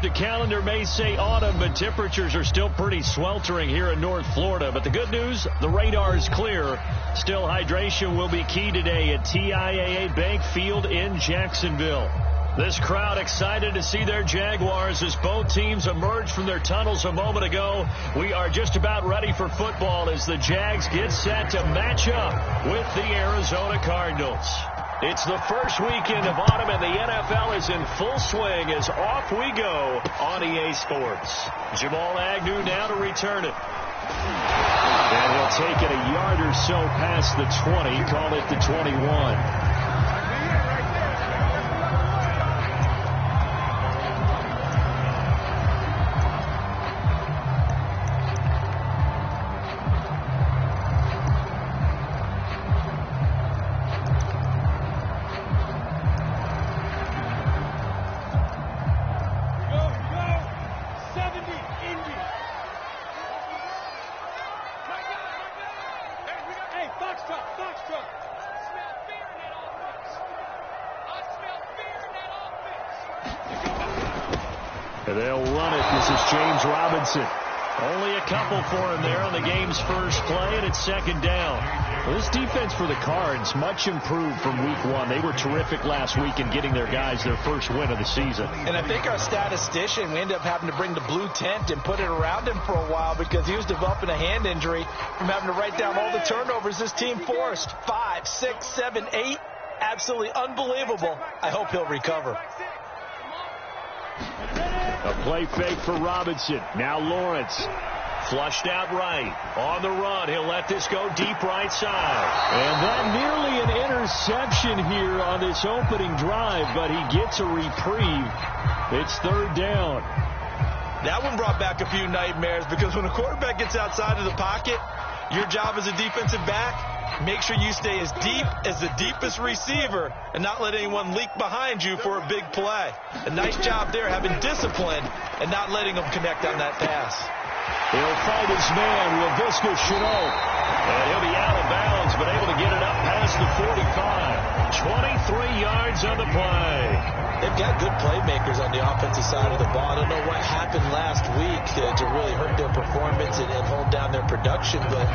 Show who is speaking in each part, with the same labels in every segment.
Speaker 1: The calendar may say autumn, but temperatures are still pretty sweltering here in North Florida. But the good news, the radar is clear. Still, hydration will be key today at TIAA Bank Field in Jacksonville. This crowd excited to see their Jaguars as both teams emerge from their tunnels a moment ago. We are just about ready for football as the Jags get set to match up with the Arizona Cardinals. It's the first weekend of autumn, and the NFL is in full swing as off we go on EA Sports. Jamal Agnew now to return it. And he'll take it a yard or so past the 20, call it the 21. They'll run it. This is James Robinson. Only a couple for him there on the game's first play, and it's second down. Well, this defense for the Cards, much improved from week one. They were terrific last week in getting their guys their first win of the season. And I think our statistician, we ended up having to bring the blue tent and put it around him for a while because he was developing a hand injury from having to write down all the turnovers this team forced. 5, 6, 7, 8. Absolutely unbelievable. I hope he'll recover. A play fake for Robinson. Now Lawrence. Flushed out right. On the run. He'll let this go deep right side. And that nearly an interception here on this opening drive, but he gets a reprieve. It's third down. That one brought back a few nightmares because when a quarterback gets outside of the pocket, your job as a defensive back, make sure you stay as deep as the deepest receiver and not let anyone leak behind you for a big play. A nice job there having discipline and not letting them connect on that pass. He'll fight his man, Laviska Shenault. And he'll be out of bounds, but able to get it up past the 45. 23 yards on the play. They've got good playmakers on the offensive side of the ball. I don't know what happened last week to really hurt their performance and hold down their production, but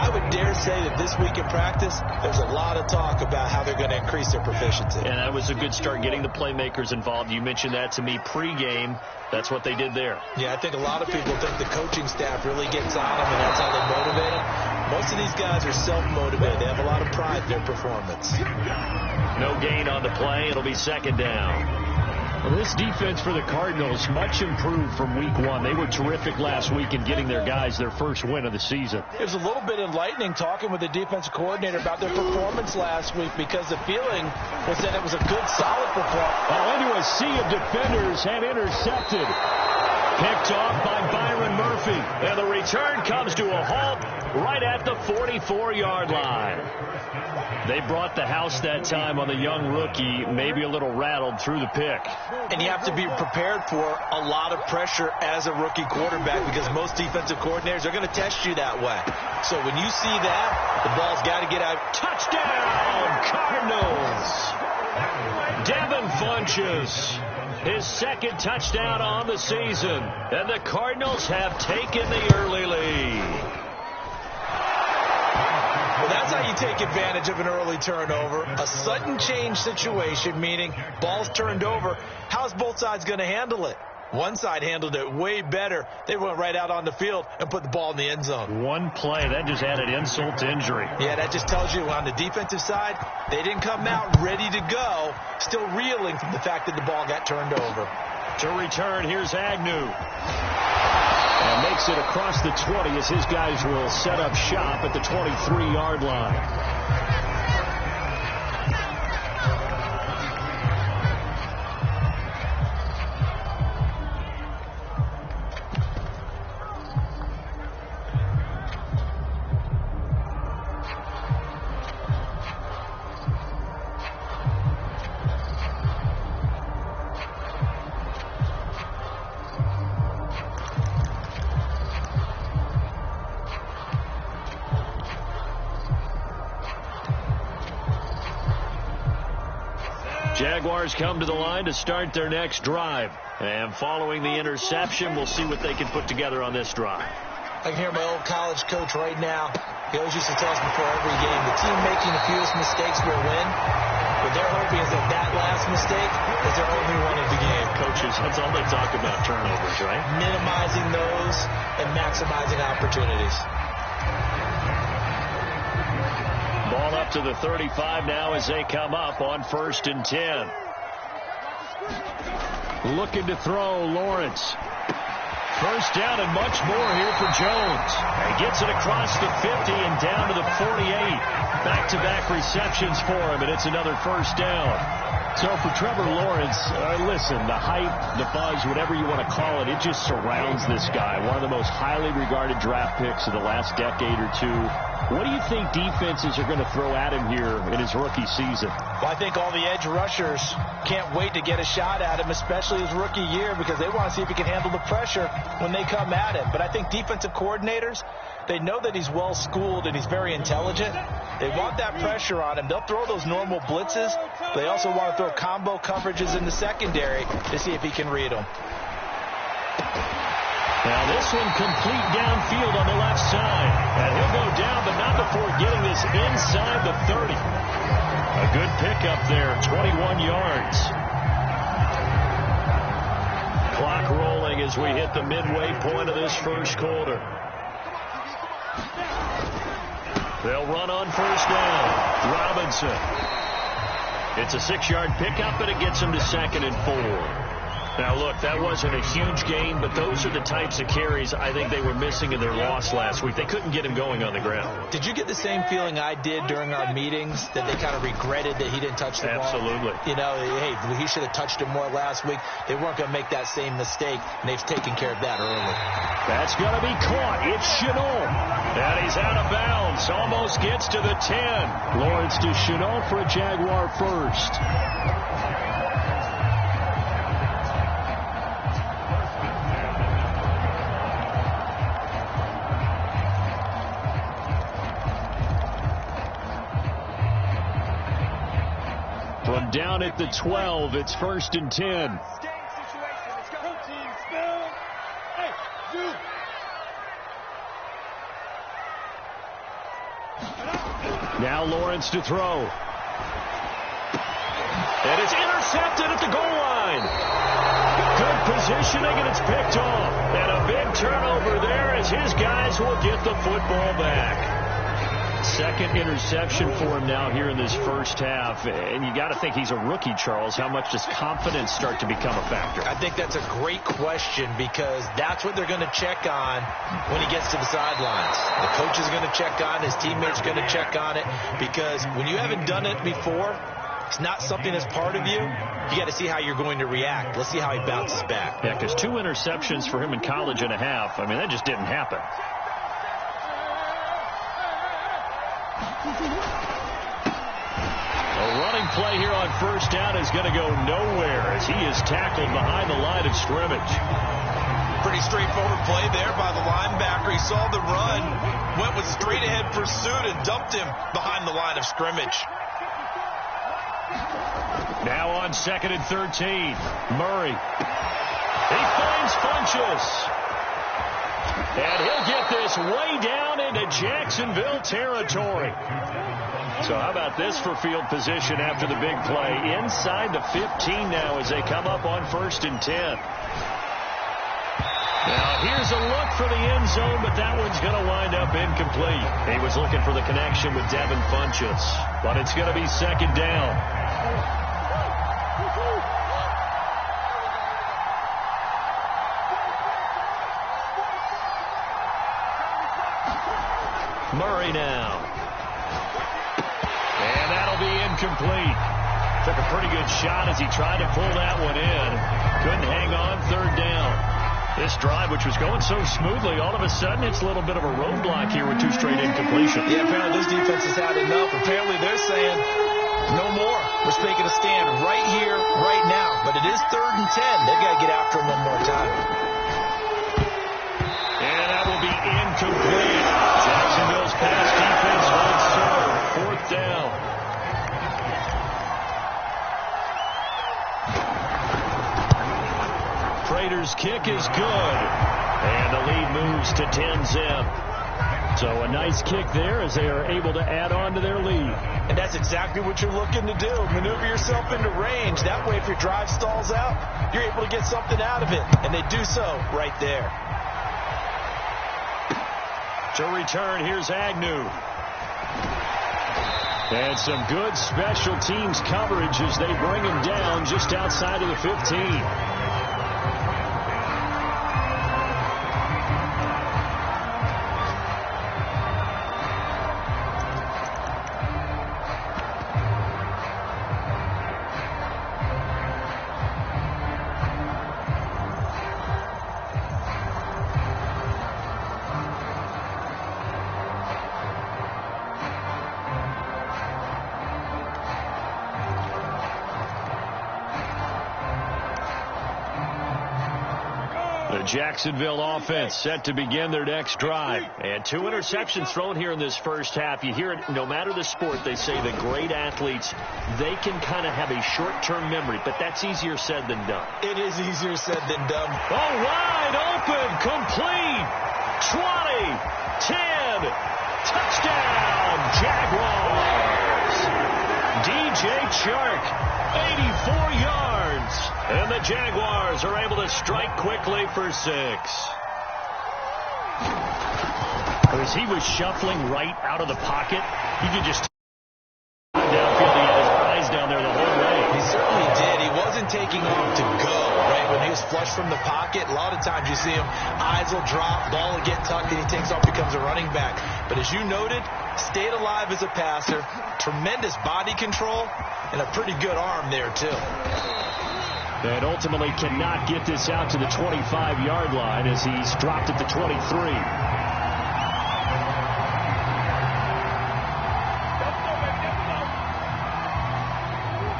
Speaker 1: I would dare say that this week in practice, there's a lot of talk about how they're going to increase their proficiency. And that was a good start getting the playmakers involved. You mentioned that to me pregame. That's what they did there. Yeah, I think a lot of people think the coaching staff really gets on them, and that's how they motivate them. Most of these guys are self-motivated. They have a lot of pride in their performance. No gain on the play. It'll be second down. Well, this defense for the Cardinals, much improved from week one. They were terrific last week in getting their guys their first win of the season. It was a little bit enlightening talking with the defensive coordinator about their performance last week because the feeling was that it was a good, solid performance. Oh, into a sea of defenders and intercepted. Picked off by Byron Murphy. And the return comes to a halt right at the 44-yard line. They brought the house that time on the young rookie, maybe a little rattled through the pick. And you have to be prepared for a lot of pressure as a rookie quarterback because most defensive coordinators are going to test you that way. So when you see that, the ball's got to get out. Touchdown, Cardinals! Devin Funchess. His second touchdown on the season. And the Cardinals have taken the early lead. Well, that's how you take advantage of an early turnover. A sudden change situation, meaning ball's turned over. How's both sides going to handle it? One side handled it way better. They went right out on the field and put the ball in the end zone. One play, that just added insult to injury. Yeah, that just tells you on the defensive side, they didn't come out ready to go, still reeling from the fact that the ball got turned over. To return, here's Agnew. And makes it across the 20 as his guys will set up shop at the 23-yard line. Jaguars come to the line to start their next drive. And following the interception, we'll see what they can put together on this drive.
Speaker 2: I can hear my old college coach right now. He always used to tell us before every game, the team making the fewest mistakes will win. What they're hoping is that last mistake is their only one of the game.
Speaker 1: Coaches, that's all they talk about, turnovers, right?
Speaker 2: Minimizing those and maximizing opportunities.
Speaker 1: Ball up to the 35 now as they come up on 1st and 10. Looking to throw, Lawrence. First down and much more here for Jones. He gets it across the 50 and down to the 48. Back-to-back receptions for him, and it's another first down. So for Trevor Lawrence, listen, the hype, the buzz, whatever you want to call it, it just surrounds this guy. One of the most highly regarded draft picks of the last decade or two. What do you think defenses are going to throw at him here in his rookie season?
Speaker 2: Well, I think all the edge rushers can't wait to get a shot at him, especially his rookie year, because they want to see if he can handle the pressure when they come at him. But I think defensive coordinators, they know that he's well-schooled and he's very intelligent. They want that pressure on him. They'll throw those normal blitzes. They also want to throw combo coverages in the secondary to see if he can read them.
Speaker 1: Now this one complete downfield on the left side. And he'll go down, but not before getting this inside the 30. A good pickup there, 21 yards. Clock rolling as we hit the midway point of this first quarter. They'll run on first down. Robinson. It's a 6-yard pickup, and it gets him to 2nd and 4. Now, look, that wasn't a huge gain, but those are the types of carries I think they were missing in their loss last week. They couldn't get him going on the ground.
Speaker 2: Did you get the same feeling I did during our meetings, that they kind of regretted that he didn't touch the ball?
Speaker 1: Absolutely.
Speaker 2: You know, hey, he should have touched it more last week. They weren't going to make that same mistake, and they've taken care of that early.
Speaker 1: That's going to be caught. It's Shenault. And he's out of bounds. Almost gets to the 10. Lawrence to Shenault for a Jaguar first. From down at the 12, it's 1st and 10. Now Lawrence to throw. And it's intercepted at the goal line. Good positioning, and it's picked off. And a big turnover there as his guys will get the football back. Second interception for him now here in this first half. And you got to think he's a rookie, Charles. How much does confidence start to become a factor?
Speaker 2: I think that's a great question, because that's what they're going to check on when he gets to the sidelines. The coach is going to check on, his teammates are going to check on it, because when you haven't done it before, it's not something that's part of you. You got to see how you're going to react. Let's see how he bounces back.
Speaker 1: Yeah, because 2 interceptions for him in college and a half. I mean, that just didn't happen. A running play here on first down is going to go nowhere as he is tackled behind the line of scrimmage.
Speaker 2: Pretty straightforward play there by the linebacker. He saw the run, went with straight ahead pursuit, and dumped him behind the line of scrimmage.
Speaker 1: Now on 2nd and 13, Murray. He finds Funchess. And he'll get this way down into Jacksonville territory. So how about this for field position after the big play? Inside the 15 now as they come up on 1st and 10. Now here's a look for the end zone, but that one's going to wind up incomplete. He was looking for the connection with Devin Funchess, but it's going to be 2nd down. Murray now. And that'll be incomplete. Took a pretty good shot as he tried to pull that one in. Couldn't hang on, 3rd down. This drive, which was going so smoothly, all of a sudden it's a little bit of a roadblock here with 2 straight incompletions.
Speaker 2: Yeah, apparently this defense has had enough. Apparently they're saying, no more. We're making a stand right here, right now. But it is 3rd and 10. They've got to get after him one more time.
Speaker 1: And that will be incomplete. Jacksonville's pass defense holds serve. 4th down. Raiders' kick is good. And the lead moves to 10-zip. So a nice kick there as they are able to add on to their lead.
Speaker 2: And that's exactly what you're looking to do. Maneuver yourself into range. That way, if your drive stalls out, you're able to get something out of it. And they do so right there.
Speaker 1: To return, here's Agnew. And some good special teams coverage as they bring him down just outside of the 15. The Jacksonville offense set to begin their next drive. And 2 interceptions thrown here in this first half. You hear it, no matter the sport, they say that great athletes, they can kind of have a short-term memory, but that's easier said than done.
Speaker 2: It is easier said than done.
Speaker 1: Oh, wide open, complete, 20, 10, touchdown, Jaguars. DJ Chark, 84 yards. And the Jaguars are able to strike quickly for 6. As he was shuffling right out of the pocket, you could just downfield. He had his eyes down there the whole way.
Speaker 2: He certainly did. He wasn't taking off to go, right? When he was flushed from the pocket, a lot of times you see him, eyes will drop, ball will get tucked, and he takes off, becomes a running back. But as you noted, stayed alive as a passer, tremendous body control, and a pretty good arm there, too.
Speaker 1: And ultimately cannot get this out to the 25-yard line as he's dropped at the 23.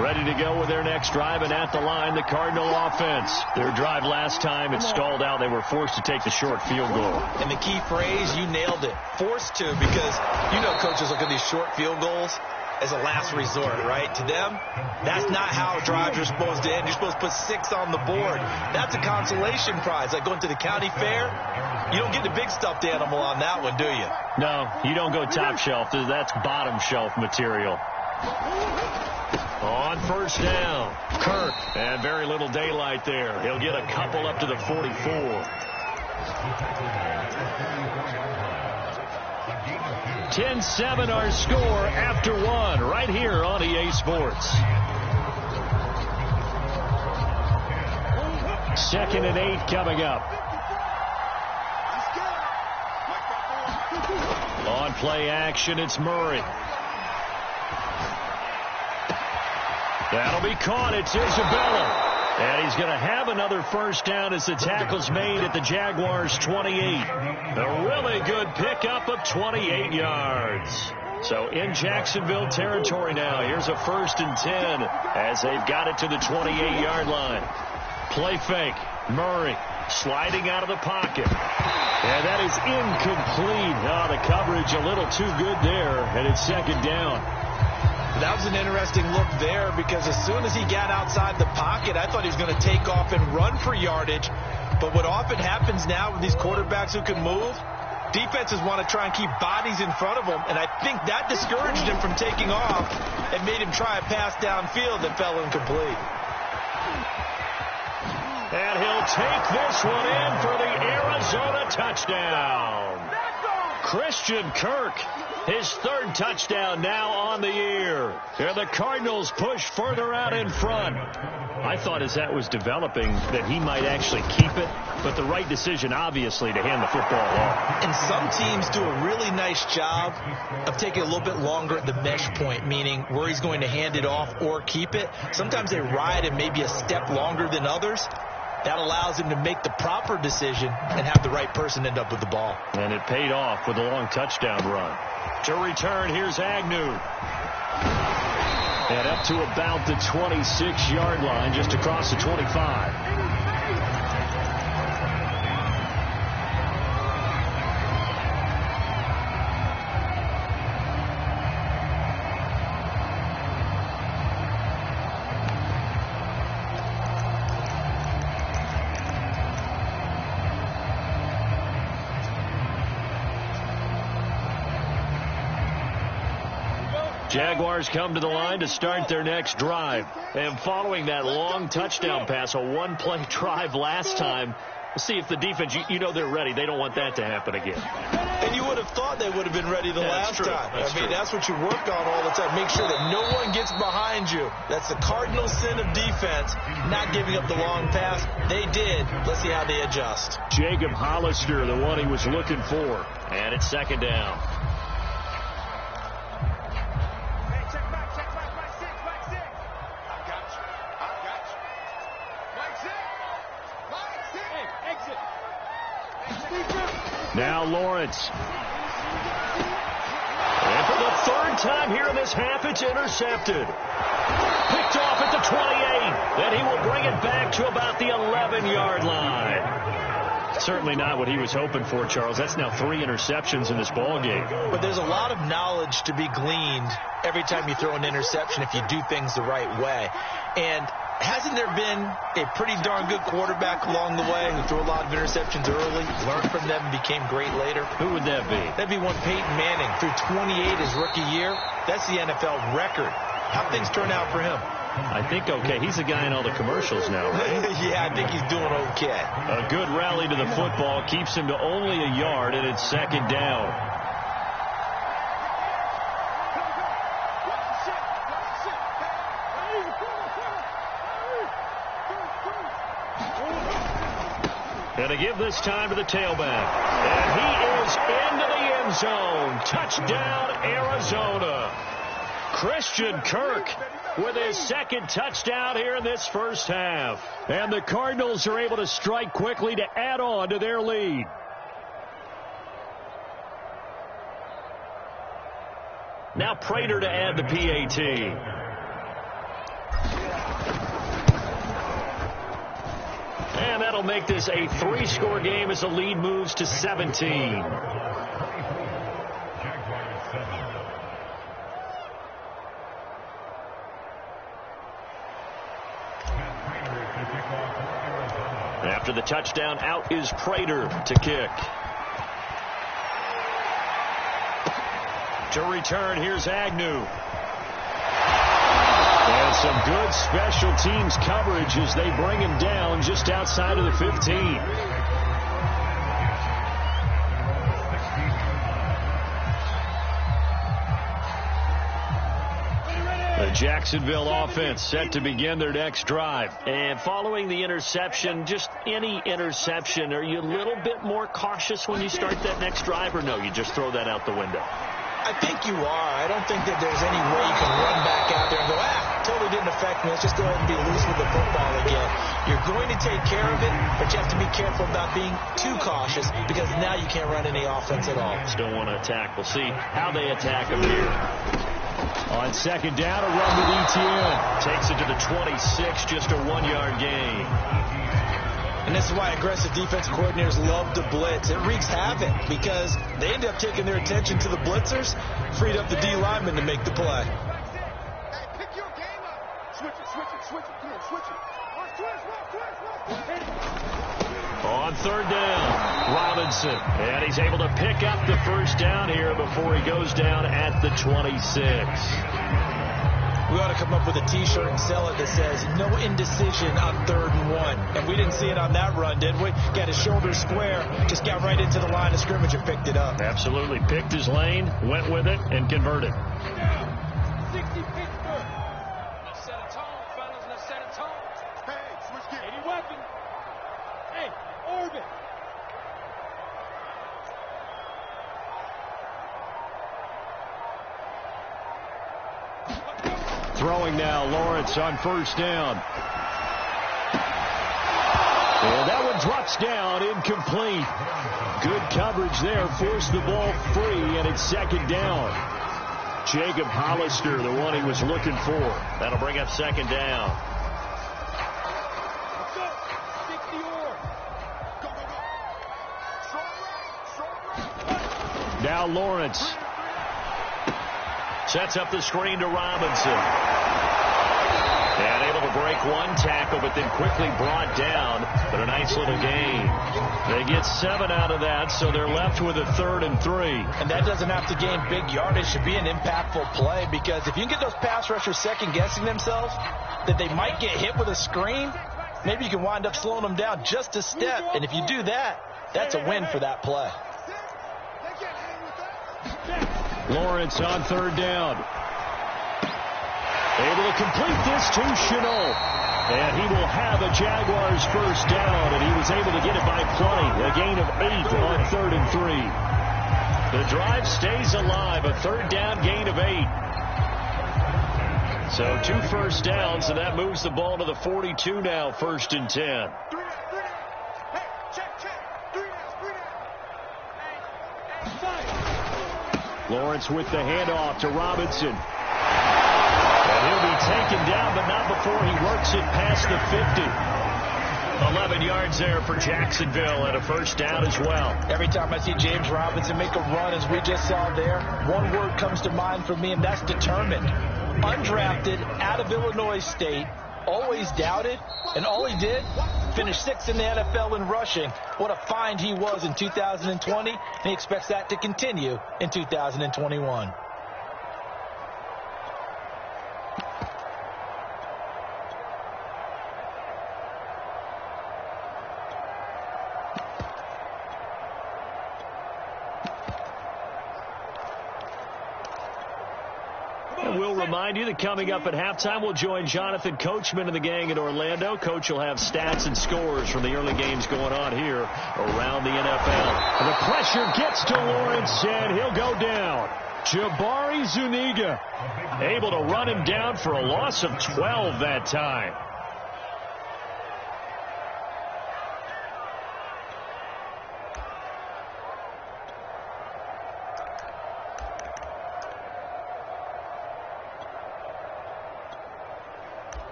Speaker 1: Ready to go with their next drive, and at the line, the Cardinal offense. Their drive last time, it stalled out. They were forced to take the short field goal.
Speaker 2: And the key phrase, you nailed it, forced to, because you know coaches look at these short field goals as a last resort, right? To them, that's not how drives are supposed to end. You're supposed to put 6 on the board. That's a consolation prize. Like going to the county fair, you don't get the big stuffed animal on that one, do you?
Speaker 1: No, you don't go top shelf. That's bottom shelf material. On first down, Kirk. And very little daylight there. He'll get a couple up to the 44. 10-7 our score after 1 right here on EA Sports. 2nd and 8 coming up. On play action, it's Murray. That'll be caught. It's Isabella. And he's going to have another first down as the tackle's made at the Jaguars' 28. A really good pickup of 28 yards. So in Jacksonville territory now. Here's a 1st and 10 as they've got it to the 28-yard line. Play fake. Murray sliding out of the pocket. And that is incomplete. Oh, the coverage a little too good there. And it's 2nd down.
Speaker 2: That was an interesting look there because as soon as he got outside the pocket, I thought he was going to take off and run for yardage. But what often happens now with these quarterbacks who can move, defenses want to try and keep bodies in front of them. And I think that discouraged him from taking off and made him try a pass downfield that fell incomplete.
Speaker 1: And he'll take this one in for the Arizona touchdown. Christian Kirk, his 3rd touchdown now on the year. And the Cardinals push further out in front. I thought as that was developing that he might actually keep it, but the right decision, obviously, to hand the football off.
Speaker 2: And some teams do a really nice job of taking a little bit longer at the mesh point, meaning where he's going to hand it off or keep it. Sometimes they ride him maybe a step longer than others. That allows him to make the proper decision and have the right person end up with the ball.
Speaker 1: And it paid off with a long touchdown run. To return, here's Agnew. And up to about the 26-yard line, just across the 25. Jaguars come to the line to start their next drive. And following that long touchdown pass, a one-play drive last time, we'll see if the defense, you know they're ready. They don't want that to happen again.
Speaker 2: And you would have thought they would have been ready the last time. That's what you work on all the time. Make sure that no one gets behind you. That's the cardinal sin of defense, not giving up the long pass. They did. Let's see how they adjust.
Speaker 1: Jacob Hollister, the one he was looking for. And it's second down. Now Lawrence. And for the third time here in this half, it's intercepted. Picked off at the 28. Then he will bring it back to about the 11-yard line. Certainly not what he was hoping for, Charles. That's now 3 interceptions in this ball game.
Speaker 2: But there's a lot of knowledge to be gleaned every time you throw an interception if you do things the right way. And hasn't there been a pretty darn good quarterback along the way who threw a lot of interceptions early, learned from them, and became great later?
Speaker 1: Who would that be?
Speaker 2: That'd be one Peyton Manning. Threw 28 his rookie year. That's the NFL record. How'd things turn out for him?
Speaker 1: I think okay. He's the guy in all the commercials now, right?
Speaker 2: Yeah, I think he's doing okay.
Speaker 1: A good rally to the football keeps him to only a yard, and it's second down. And to give this time to the tailback. And he is into the end zone. Touchdown, Arizona. Christian Kirk with his second touchdown here in this first half. And the Cardinals are able to strike quickly to add on to their lead. Now Prater to add the PAT. And that'll make this a 3-score game as the lead moves to 17. After the touchdown, out is Prater to kick. To return, here's Agnew. And some good special teams coverage as they bring him down just outside of the 15. The Jacksonville offense set to begin their next drive. And following the interception, just any interception, are you a little bit more cautious when you start that next drive, or no, you just throw that out the window?
Speaker 2: I think you are. I don't think that there's any way you can run back out there and go, totally didn't affect me. Let's just go ahead and be loose with the football again. You're going to take care of it, but you have to be careful about being too cautious because now you can't run any offense at all.
Speaker 1: Still want to attack. We'll see how they attack him here. On second down, a run with Etienne. Takes it to the 26, just a 1-yard gain.
Speaker 2: And this is why aggressive defensive coordinators love to blitz. It wreaks havoc because they end up taking their attention to the blitzers, freed up the D lineman to make the play.
Speaker 3: Hey, pick your game up. Switch it. Come on, switch it.
Speaker 1: On third down, Robinson. And he's able to pick up the first down here before he goes down at the 26.
Speaker 2: We ought to come up with a T-shirt and sell it that says, no indecision on 3rd and 1. And we didn't see it on that run, did we? Got his shoulders square, just got right into the line of scrimmage and picked it up.
Speaker 1: Absolutely. Picked his lane, went with it, and converted.
Speaker 3: 60 Pittsburgh. Let's set a tone, fellas. Let's set a tone. Hey, switch gear. Any weapon. Hey, orbit.
Speaker 1: Throwing now, Lawrence on first down. And that one drops down, incomplete. Good coverage there, forced the ball free, and it's second down. Jacob Hollister, the one he was looking for. That'll bring up second down. Now Lawrence. Sets up the screen to Robinson. And able will break one tackle, but then quickly brought down. But a nice little gain. They get 7 out of that, so they're left with a 3rd and 3.
Speaker 2: And that doesn't have to gain big yardage to be an impactful play, because if you can get those pass rushers second-guessing themselves, that they might get hit with a screen, maybe you can wind up slowing them down just a step. And if you do that, that's a win for that play.
Speaker 1: Lawrence on 3rd down. Able to complete this to Shenault. And he will have a Jaguars first down, and he was able to get it by plenty. A gain of 8 on 3rd and 3. The drive stays alive. A 3rd down gain of 8. So 2 first downs, and that moves the ball to the 42 now, 1st and 10. Lawrence with the handoff to Robinson. And he'll be taken down, but not before he works it past the 50. 11 yards there for Jacksonville, and a first down as well.
Speaker 2: Every time I see James Robinson make a run, as we just saw there, one word comes to mind for me, and that's determined. Undrafted, out of Illinois State, always doubted, and all he did, finished 6th in the NFL in rushing. What a find he was in 2020, and he expects that to continue in 2021.
Speaker 1: We'll remind you that coming up at halftime, we'll join Jonathan Coachman and the gang in Orlando. Coach will have stats and scores from the early games going on here around the NFL. The pressure gets to Lawrence, and he'll go down. Jabari Zuniga able to run him down for a loss of 12 that time.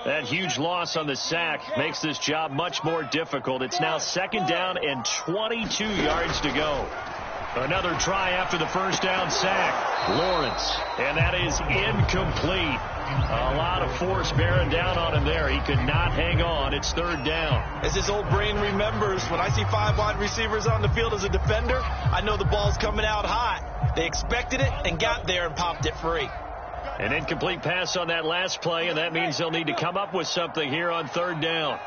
Speaker 1: That huge loss on the sack makes this job much more difficult. It's now 2nd down and 22 yards to go. Another try after the first down sack. Lawrence, and that is incomplete. A lot of force bearing down on him there. He could not hang on. It's 3rd down.
Speaker 2: As his old brain remembers, when I see 5 wide receivers on the field as a defender, I know the ball's coming out hot. They expected it and got there and popped it free.
Speaker 1: An incomplete pass on that last play, and that means they'll need to come up with something here on 3rd down.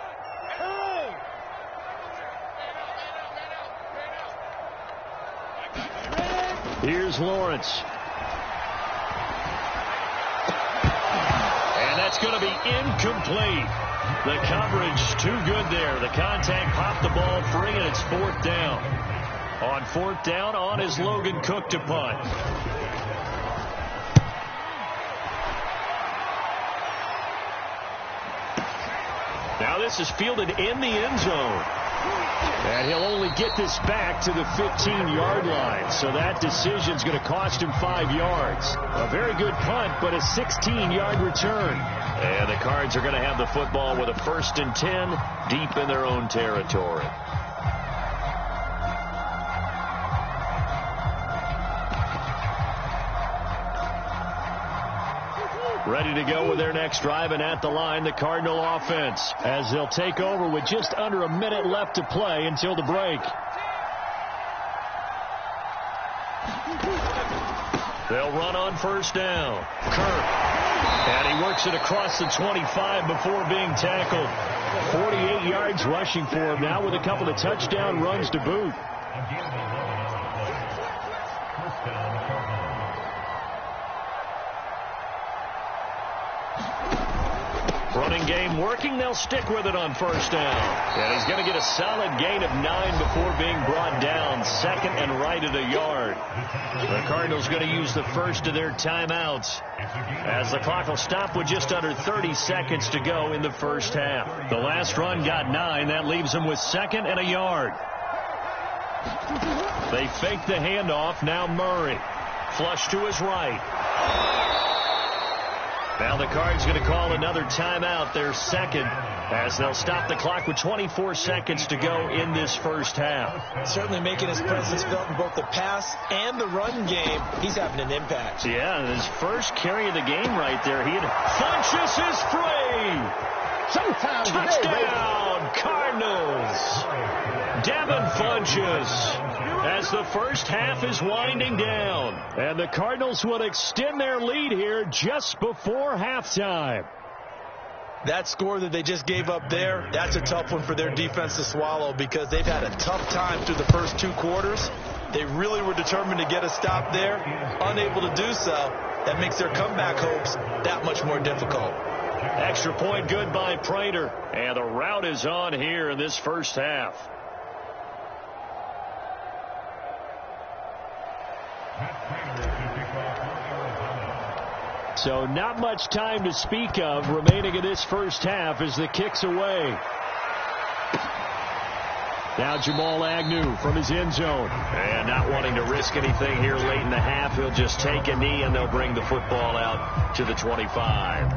Speaker 1: Here's Lawrence. And that's going to be incomplete. The coverage too good there. The contact popped the ball free, and it's 4th down. On 4th down, on is Logan Cook to punt. Now this is fielded in the end zone. And he'll only get this back to the 15-yard line. So that decision's going to cost him 5 yards. A very good punt, but a 16-yard return. And the Cards are going to have the football with a 1st and 10 deep in their own territory. Ready to go with their next drive, and at the line, the Cardinal offense, as they'll take over with just under a minute left to play until the break. They'll run on 1st down. Kirk. And he works it across the 25 before being tackled. 48 yards rushing for him now with a couple of touchdown runs to boot. Running game working. They'll stick with it on 1st down. And he's going to get a solid gain of 9 before being brought down. 2nd and right at a yard. The Cardinals going to use the first of their timeouts as the clock will stop with just under 30 seconds to go in the first half. The last run got 9. That leaves them with 2nd and a yard. They fake the handoff. Now Murray. Flush to his right. Now the Cards going to call another timeout, their second, as they'll stop the clock with 24 seconds to go in this first half.
Speaker 2: Certainly making his presence felt in both the pass and the run game. He's having an impact.
Speaker 1: Yeah, his first carry of the game right there. Funchess is free.
Speaker 4: Sometimes
Speaker 1: touchdown, Cardinals. Devin Funchess, as the first half is winding down. And the Cardinals will extend their lead here just before halftime.
Speaker 2: That score that they just gave up there, that's a tough one for their defense to swallow because they've had a tough time through the first 2 quarters. They really were determined to get a stop there. Unable to do so, that makes their comeback hopes that much more difficult.
Speaker 1: Extra point good by Prater. And the rout is on here in this first half. So not much time to speak of remaining in this first half as the kick's away. Now Jamal Agnew from his end zone. And not wanting to risk anything here late in the half, he'll just take a knee and they'll bring the football out to the 25.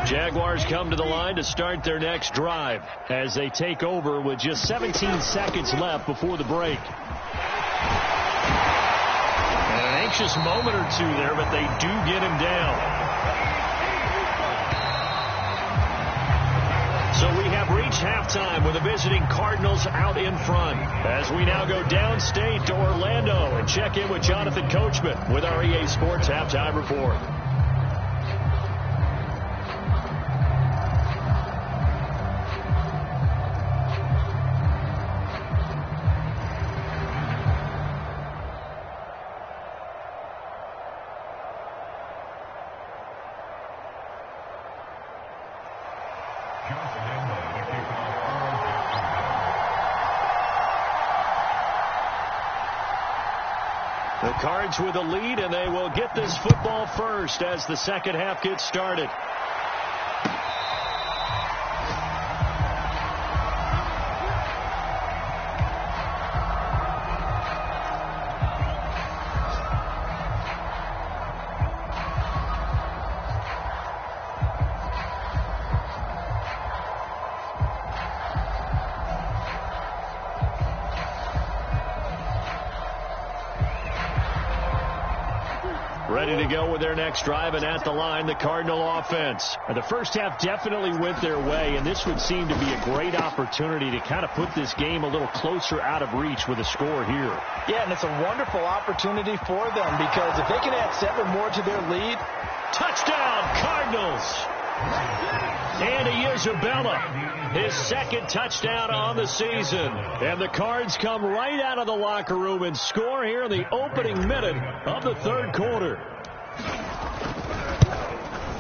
Speaker 1: Jaguars come to the line to start their next drive as they take over with just 17 seconds left before the break. And an anxious moment or two there, but they do get him down. So we have reached halftime with the visiting Cardinals out in front as we now go downstate to Orlando and check in with Jonathan Coachman with our EA Sports Halftime Report. The Cards with a lead, and they will get this football first as the second half gets started. Ready to go with their next drive, and at the line, the Cardinal offense. And the first half definitely went their way, and this would seem to be a great opportunity to kind of put this game a little closer out of reach with a score here.
Speaker 2: Yeah, and it's a wonderful opportunity for them because if they can add 7 more to their lead.
Speaker 1: Touchdown, Cardinals! Andy Isabella, his second touchdown on the season. And the Cards come right out of the locker room and score here in the opening minute of the third quarter.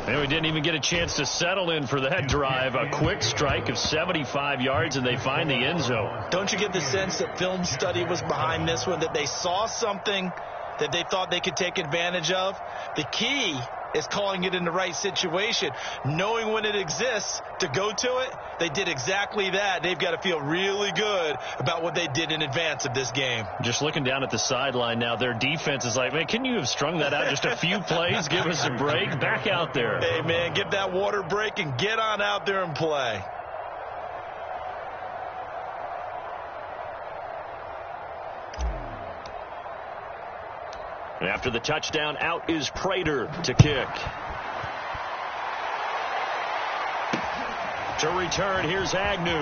Speaker 1: And we didn't even get a chance to settle in for that drive. A quick strike of 75 yards, and they find the end zone.
Speaker 2: Don't you get the sense that film study was behind this one, that they saw something that they thought they could take advantage of? The key is calling it in the right situation, knowing when it exists to go to it. They did exactly that. They've got to feel really good about what they did in advance of this game.
Speaker 1: Just looking down at the sideline now, their defense is like, man, can you have strung that out just a few plays? Give us a break. Back out there.
Speaker 2: Hey, man, give that water break and get on out there and play.
Speaker 1: After the touchdown, out is Prater to kick. To return, here's Agnew.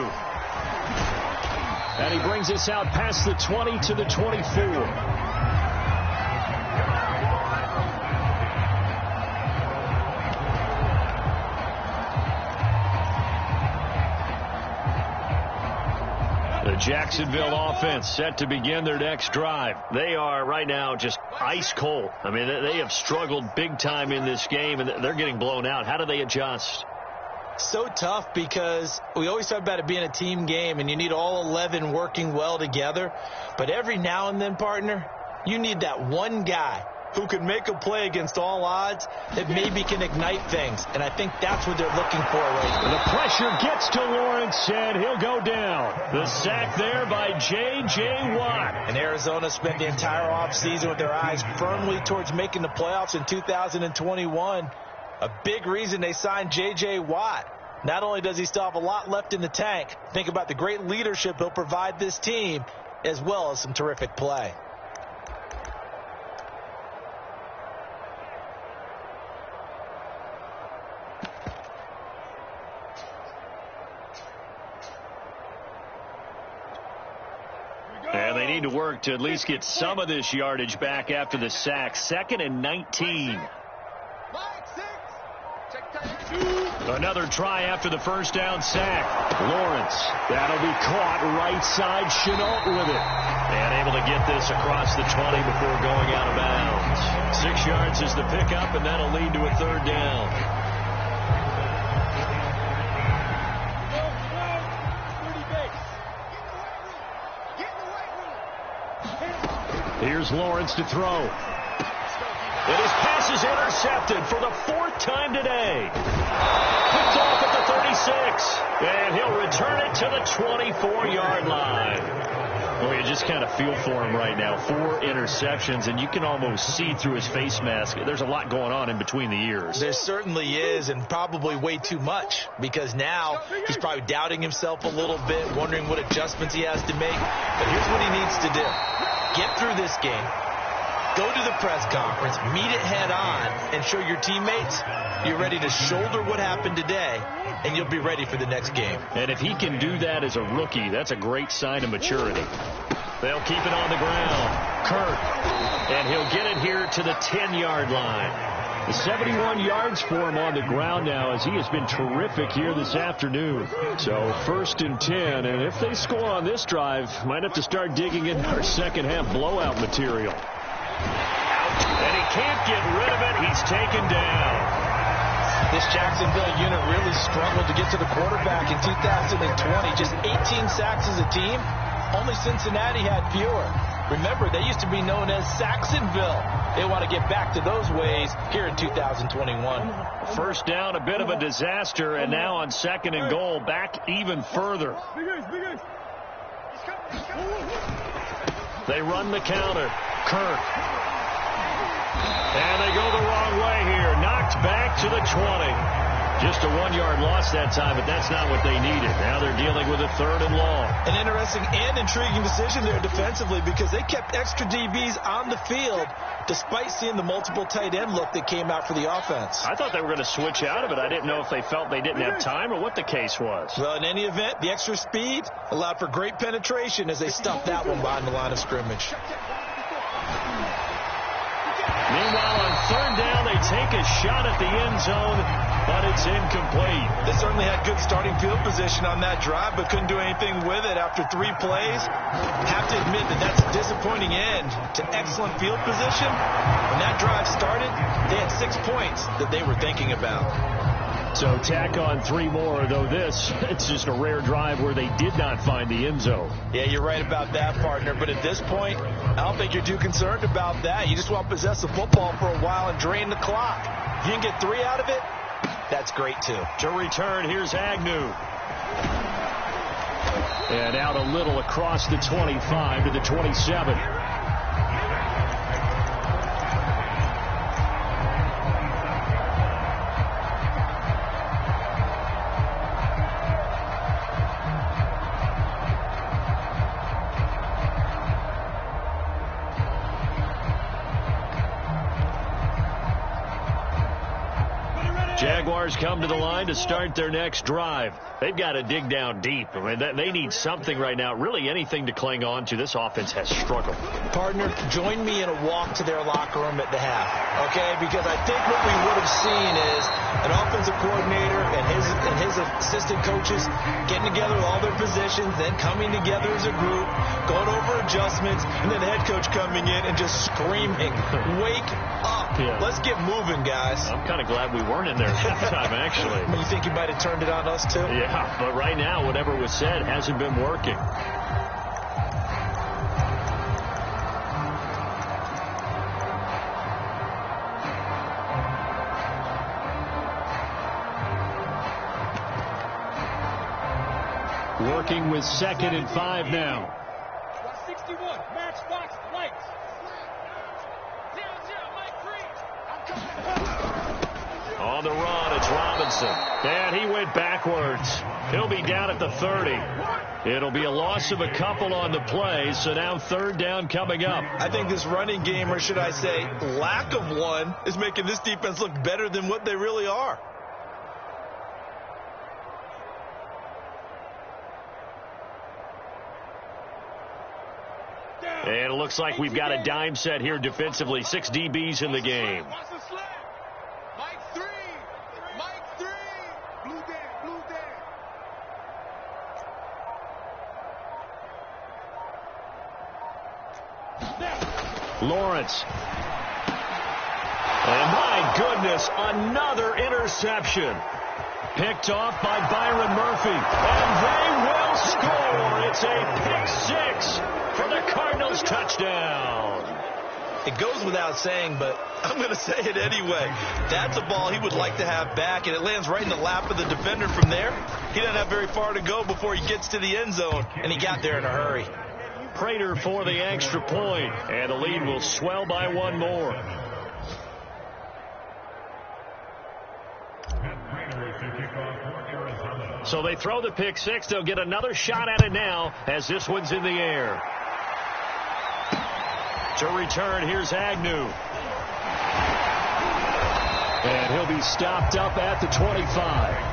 Speaker 1: And he brings us out past the 20 to the 24. The Jacksonville offense set to begin their next drive. They are right now just ice cold. I mean, they have struggled big time in this game, and they're getting blown out. How do they adjust?
Speaker 2: So tough because we always talk about it being a team game and you need all 11 working well together. But every now and then, partner, you need that one guy who can make a play against all odds that maybe can ignite things. And I think that's what they're looking for right now.
Speaker 1: The pressure gets to Lawrence, and he'll go down. The sack there by J.J. Watt.
Speaker 2: And Arizona spent the entire offseason with their eyes firmly towards making the playoffs in 2021. A big reason they signed J.J. Watt. Not only does he still have a lot left in the tank, think about the great leadership he'll provide this team, as well as some terrific play.
Speaker 1: And they need to work to at least get some of this yardage back after the sack. 2nd and 19. Another try after the first down sack. Lawrence, that'll be caught right side. Shenault with it. And able to get this across the 20 before going out of bounds. 6 yards is the pickup, and that'll lead to a 3rd down. Here's Lawrence to throw. And his pass is intercepted for the 4th time today. Picked off at the 36. And he'll return it to the 24-yard line. Well, you just kind of feel for him right now. 4 interceptions, and you can almost see through his face mask. There's a lot going on in between the ears.
Speaker 2: There certainly is, and probably way too much, because now he's probably doubting himself a little bit, wondering what adjustments he has to make. But here's what he needs to do. Get through this game, go to the press conference, meet it head on, and show your teammates you're ready to shoulder what happened today, and you'll be ready for the next game.
Speaker 1: And if he can do that as a rookie, that's a great sign of maturity. They'll keep it on the ground. Kirk, and he'll get it here to the 10-yard line. The 71 yards for him on the ground now, as he has been terrific here this afternoon. So 1st and 10, and if they score on this drive, might have to start digging in our second-half blowout material. And he can't get rid of it. He's taken down.
Speaker 2: This Jacksonville unit really struggled to get to the quarterback in 2020. Just 18 sacks as a team. Only Cincinnati had fewer. Remember, they used to be known as Saxonville. They want to get back to those ways here in 2021.
Speaker 1: 1st down, a bit of a disaster, and now on 2nd and goal, back even further. They run the counter. Kirk. And they go the wrong way here. Knocked back to the 20. Just a 1-yard loss that time, but that's not what they needed. Now they're dealing with a 3rd and long.
Speaker 2: An interesting and intriguing decision there defensively, because they kept extra DBs on the field despite seeing the multiple tight end look that came out for the offense.
Speaker 1: I thought they were going to switch out of it. I didn't know if they felt they didn't have time or what the case was.
Speaker 2: Well, in any event, the extra speed allowed for great penetration as they stuffed that one behind the line of scrimmage.
Speaker 1: Meanwhile, on 3rd down, they take a shot at the end zone, but it's incomplete.
Speaker 2: They certainly had good starting field position on that drive, but couldn't do anything with it after 3 plays. Have to admit that that's a disappointing end to excellent field position. When that drive started, they had 6 points that they were thinking about.
Speaker 1: So tack on 3 more, though it's just a rare drive where they did not find the end zone.
Speaker 2: Yeah, you're right about that, partner. But at this point, I don't think you're too concerned about that. You just want to possess the football for a while and drain the clock. If you can get 3 out of it, that's great, too.
Speaker 1: To return, here's Agnew. And out a little across the 25 to the 27. Jaguars come to the line to start their next drive. They've got to dig down deep. I mean, they need something right now, really anything to cling on to. This offense has struggled.
Speaker 2: Partner, join me in a walk to their locker room at the half, okay? Because I think what we would have seen is an offensive coordinator and his assistant coaches getting together with all their positions, then coming together as a group, going over adjustments, and then the head coach coming in and just screaming, "Wake up. Yeah. Let's get moving, guys."
Speaker 1: I'm kind of glad we weren't in there at that time, actually.
Speaker 2: You think you might have turned it on us, too?
Speaker 1: Yeah, but right now, whatever was said hasn't been working. Working with 2nd and 5 now.
Speaker 3: 61, matchbox, lights. 0-0, Mike 3.
Speaker 1: On the run, it's Robinson. And he went backwards. He'll be down at the 30. It'll be a loss of a couple on the play, so now 3rd down coming up.
Speaker 2: I think this running game, or should I say lack of one, is making this defense look better than what they really are.
Speaker 1: And it looks like we've got a dime set here defensively. 6 DBs in the game.
Speaker 3: Mike 3. Mike 3. Blue Dan, Blue Dan.
Speaker 1: Lawrence. And my goodness, another interception. Picked off by Byron Murphy. And they will score. It's a pick 6 for the Cardinals touchdown.
Speaker 2: It goes without saying, but I'm going to say it anyway. That's a ball he would like to have back, and it lands right in the lap of the defender from there. He doesn't have very far to go before he gets to the end zone, and he got there in a hurry.
Speaker 1: Prater for the extra point, and the lead will swell by 1 more. So they throw the pick 6. They'll get another shot at it now as this one's in the air. To return, here's Agnew. And he'll be stopped up at the 25.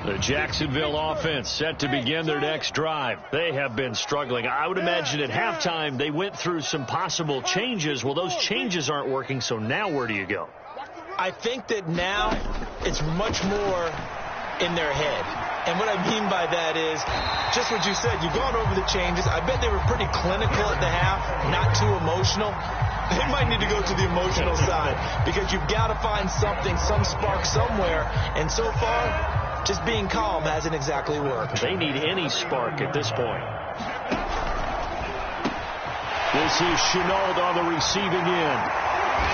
Speaker 1: The Jacksonville offense set to begin their next drive. They have been struggling. I would imagine at halftime they went through some possible changes. Well, those changes aren't working, so now where do you go?
Speaker 2: I think that now it's much more in their head. And what I mean by that is just what you said. You've gone over the changes. I bet they were pretty clinical at the half, not too emotional. They might need to go to the emotional side because you've got to find something, some spark somewhere. And so far, just being calm hasn't exactly worked.
Speaker 1: They need any spark at this point. This is Shenault on the receiving end.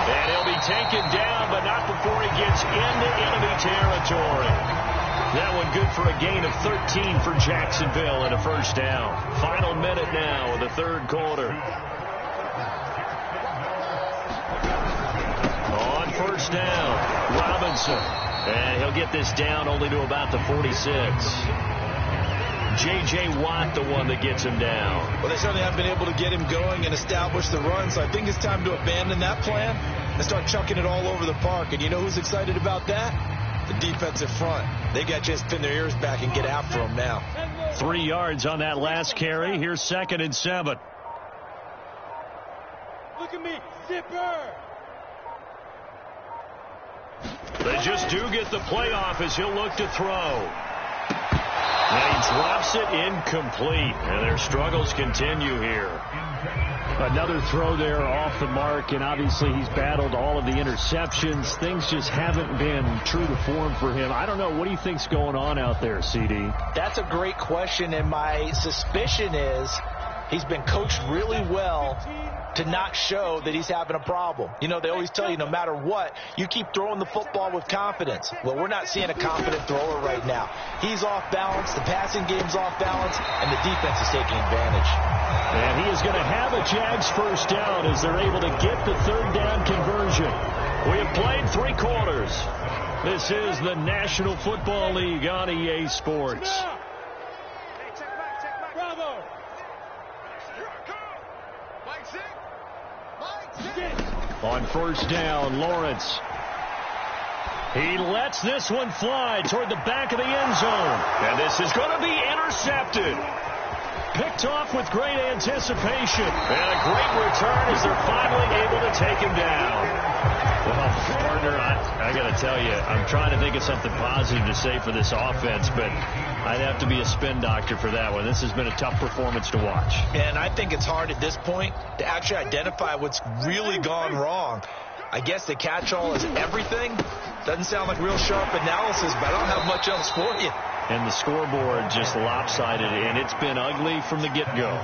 Speaker 1: And he'll be taken down, but not before he gets into enemy territory. That one good for a gain of 13 for Jacksonville and a 1st down. Final minute now of the 3rd quarter. On 1st down, Robinson. And he'll get this down only to about the 46. J.J. Watt, the one that gets him down.
Speaker 2: Well, they certainly have been able to get him going and establish the run, so I think it's time to abandon that plan and start chucking it all over the park. And you know who's excited about that? The defensive front. They got to just pin their ears back and get after him now.
Speaker 1: 3 yards on that last carry. Here's 2nd and 7.
Speaker 3: Look at me, zipper.
Speaker 1: They just do get the playoff as he'll look to throw. And he drops it incomplete. And their struggles continue here. Another throw there off the mark, and obviously he's battled all of the interceptions. Things just haven't been true to form for him. I don't know. What do you think's going on out there, CD?
Speaker 2: That's a great question, and my suspicion is he's been coached really well to not show that he's having a problem. You know, they always tell you no matter what, you keep throwing the football with confidence. Well, we're not seeing a confident thrower right now. He's off balance, the passing game's off balance, and the defense is taking advantage.
Speaker 1: And he is going to have a Jags 1st down as they're able to get the 3rd down conversion. We have played 3 quarters. This is the National Football League on EA Sports.
Speaker 3: Bravo.
Speaker 1: On first down, Lawrence. He lets this one fly toward the back of the end zone. And this is going to be intercepted. Picked off with great anticipation. And a great return as they're finally able to take him down. Well, partner, I got to tell you, I'm trying to think of something positive to say for this offense, but I'd have to be a spin doctor for that one. This has been a tough performance to watch.
Speaker 2: And I think it's hard at this point to actually identify what's really gone wrong. I guess the catch-all is everything. Doesn't sound like real sharp analysis, but I don't have much else for you.
Speaker 1: And the scoreboard just lopsided, and it's been ugly from the get-go.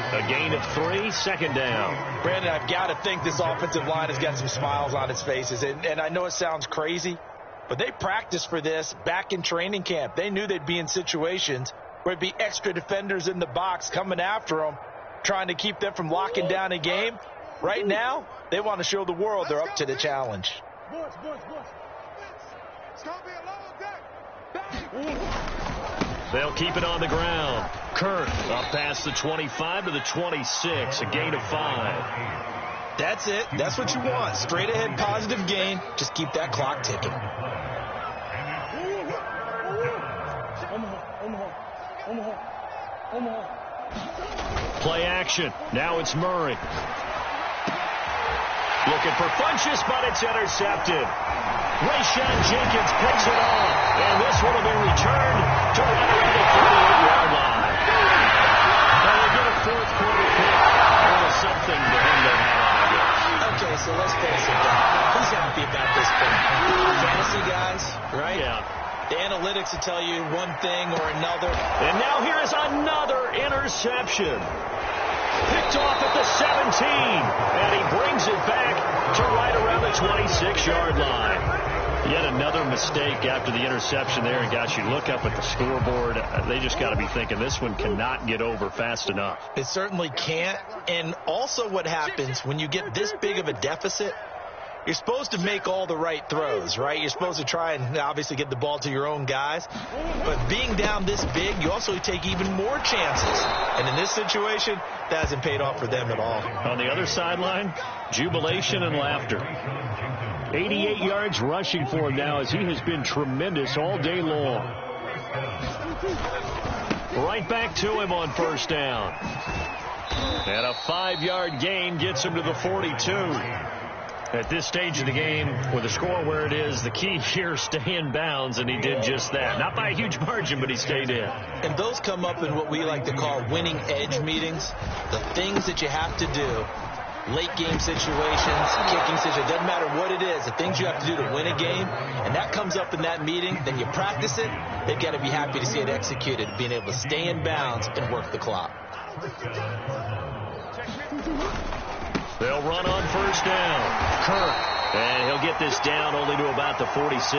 Speaker 1: A gain of 3, second down.
Speaker 2: Brandon, I've got to think this offensive line has got some smiles on its faces. And I know it sounds crazy, but they practiced for this back in training camp. They knew they'd be in situations where it'd be extra defenders in the box coming after them, trying to keep them from locking down a game. Right now, they want to show the world they're up to the challenge.
Speaker 3: It's going to be a long day.
Speaker 1: They'll keep it on the ground. Kirk up past the 25 to the 26, a gain of 5.
Speaker 2: That's it. That's what you want. Straight ahead positive gain. Just keep that clock ticking.
Speaker 1: Play action. Now it's Murray. Looking for Funchess, but it's intercepted. Rayshawn Jenkins picks it off, and this one will be returned to right around the 38-yard line. Now they get a fourth quarter pick. That was something to hang their hat on, I guess.
Speaker 2: Okay, so let's face it, who's happy about this thing? Fantasy guys, right?
Speaker 1: Yeah.
Speaker 2: The analytics will tell you one thing or another.
Speaker 1: And now here is another interception. Picked off at the 17, and he brings it back to right around the 26-yard line. Yet another mistake after the interception there, and gosh, you look up at the scoreboard, they just got to be thinking this one cannot get over fast enough.
Speaker 2: It certainly can't. And also what happens when you get this big of a deficit, you're supposed to make all the right throws, right? You're supposed to try and obviously get the ball to your own guys. But being down this big, you also take even more chances. And in this situation, that hasn't paid off for them at all.
Speaker 1: On the other sideline, jubilation and laughter. 88 yards rushing for him now as he has been tremendous all day long. Right back to him on first down. And a 5-yard gain gets him to the 42. At this stage of the game, with the score where it is, the key here is stay in bounds, and he did just that. Not by a huge margin, but he stayed in.
Speaker 2: And those come up in what we like to call winning edge meetings. The things that you have to do, late game situations, kicking situations, doesn't matter what it is, the things you have to do to win a game, and that comes up in that meeting, then you practice it, they've got to be happy to see it executed, being able to stay in bounds and work the clock.
Speaker 1: They'll run on first down. Kirk. And he'll get this down only to about the 46.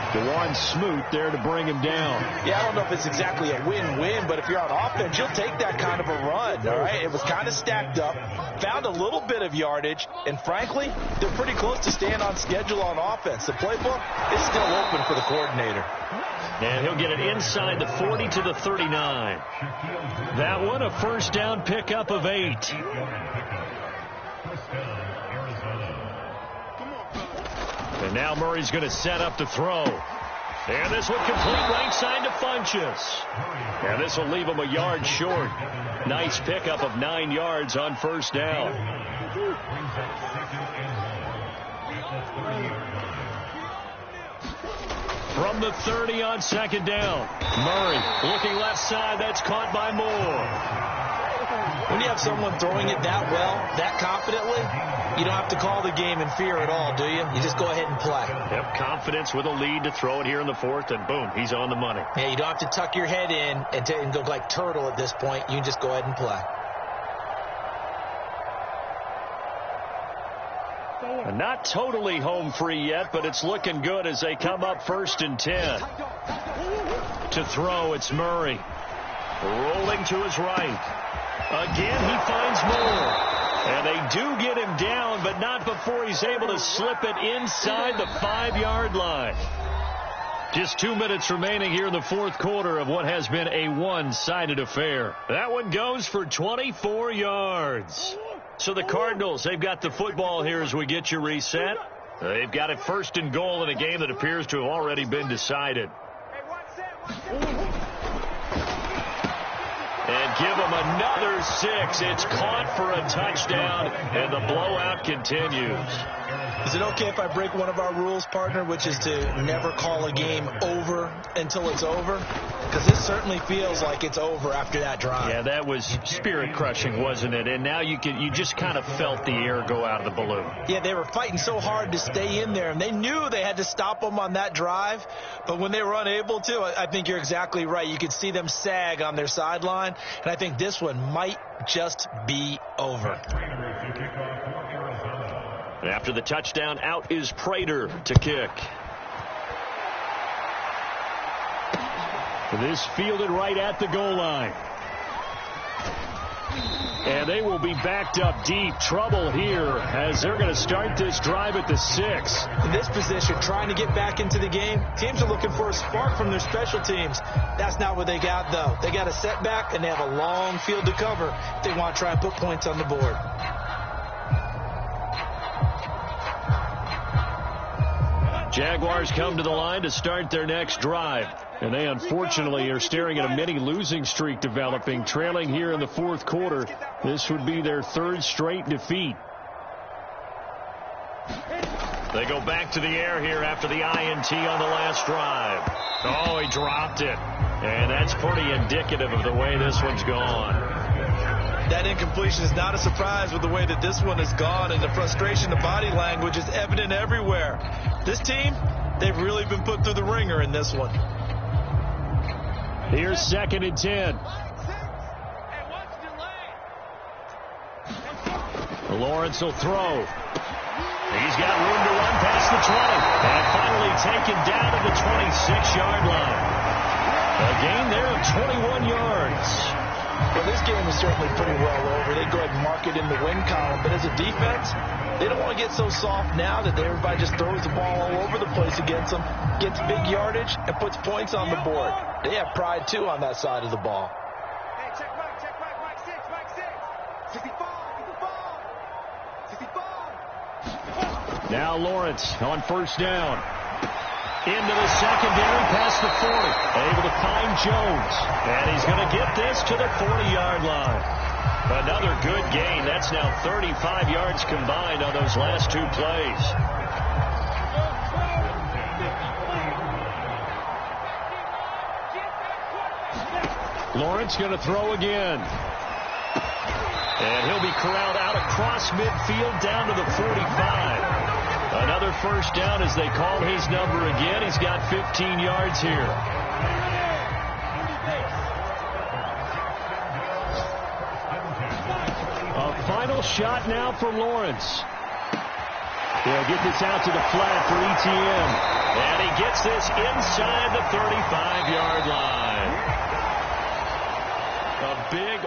Speaker 1: DeJuan Smoot there to bring him down.
Speaker 2: Yeah, I don't know if it's exactly a win-win, but if you're on offense, you'll take that kind of a run, all right? It was kind of stacked up, found a little bit of yardage, and frankly, they're pretty close to staying on schedule on offense. The playbook is still open for the coordinator.
Speaker 1: And he'll get it inside the 40 to the 39. That one, a first down pickup of 8. And now Murray's going to set up to throw. And this one complete right side to Funchess. And this will leave him a yard short. Nice pickup of 9 yards on first down. From the 30 on second down. Murray looking left side. That's caught by Moore.
Speaker 2: When you have someone throwing it that well, that confidently, you don't have to call the game in fear at all, do you? You just go ahead and play.
Speaker 1: Yep, confidence with a lead to throw it here in the fourth, and boom, he's on the money.
Speaker 2: Yeah, you don't have to tuck your head in and go like turtle at this point. You can just go ahead and play.
Speaker 1: And not totally home free yet, but it's looking good as they come up 1st and 10. To throw, it's Murray. Rolling to his right. Again, he finds Moore. And they do get him down, but not before he's able to slip it inside the 5-yard line. Just 2 minutes remaining here in the fourth quarter of what has been a one-sided affair. That one goes for 24 yards. So the Cardinals, they've got the football here as we get you reset. They've got it first and goal in a game that appears to have already been decided. And give them another 6. It's caught for a touchdown, and the blowout continues.
Speaker 2: Is it okay if I break one of our rules, partner, which is to never call a game over until it's over? Because this certainly feels like it's over after that drive.
Speaker 1: Yeah, that was spirit-crushing, wasn't it? And now you just kind of felt the air go out of the balloon.
Speaker 2: Yeah, they were fighting so hard to stay in there, and they knew they had to stop them on that drive. But when they were unable to, I think you're exactly right. You could see them sag on their sideline, and I think this one might just be over.
Speaker 1: After the touchdown, out is Prater to kick. This fielded right at the goal line. And they will be backed up deep. Trouble here as they're going to start this drive at the 6.
Speaker 2: In this position, trying to get back into the game, teams are looking for a spark from their special teams. That's not what they got, though. They got a setback, and they have a long field to cover if they want to try and put points on the board.
Speaker 1: Jaguars come to the line to start their next drive. And they unfortunately are staring at a mini losing streak developing, trailing here in the fourth quarter. This would be their 3rd straight defeat. They go back to the air here after the INT on the last drive. Oh, he dropped it. And that's pretty indicative of the way this one's gone.
Speaker 2: That incompletion is not a surprise with the way that this one has gone, and the frustration, the body language is evident everywhere. This team, they've really been put through the ringer in this one.
Speaker 1: Here's 2nd and 10. Lawrence will throw. He's got room to run past the 20. And finally taken down at the 26-yard line. A gain there of 21 yards.
Speaker 2: Well, this game is certainly pretty well over. They go ahead and mark it in the win column. But as a defense, they don't want to get so soft now that everybody just throws the ball all over the place against them, gets big yardage, and puts points on the board. They have pride, too, on that side of the ball.
Speaker 3: Hey, check Mike 6, Mike 6. 65.
Speaker 1: Now Lawrence on first down. Into the secondary past the 40. Able to find Jones. And he's going to get this to the 40-yard line. Another good gain. That's now 35 yards combined on those last 2 plays. Lawrence going to throw again. And he'll be corralled out across midfield down to the 45. Another first down as they call his number again. He's got 15 yards here. A final shot now for Lawrence. He'll get this out to the flat for ETN. And he gets this inside the 35-yard line. A big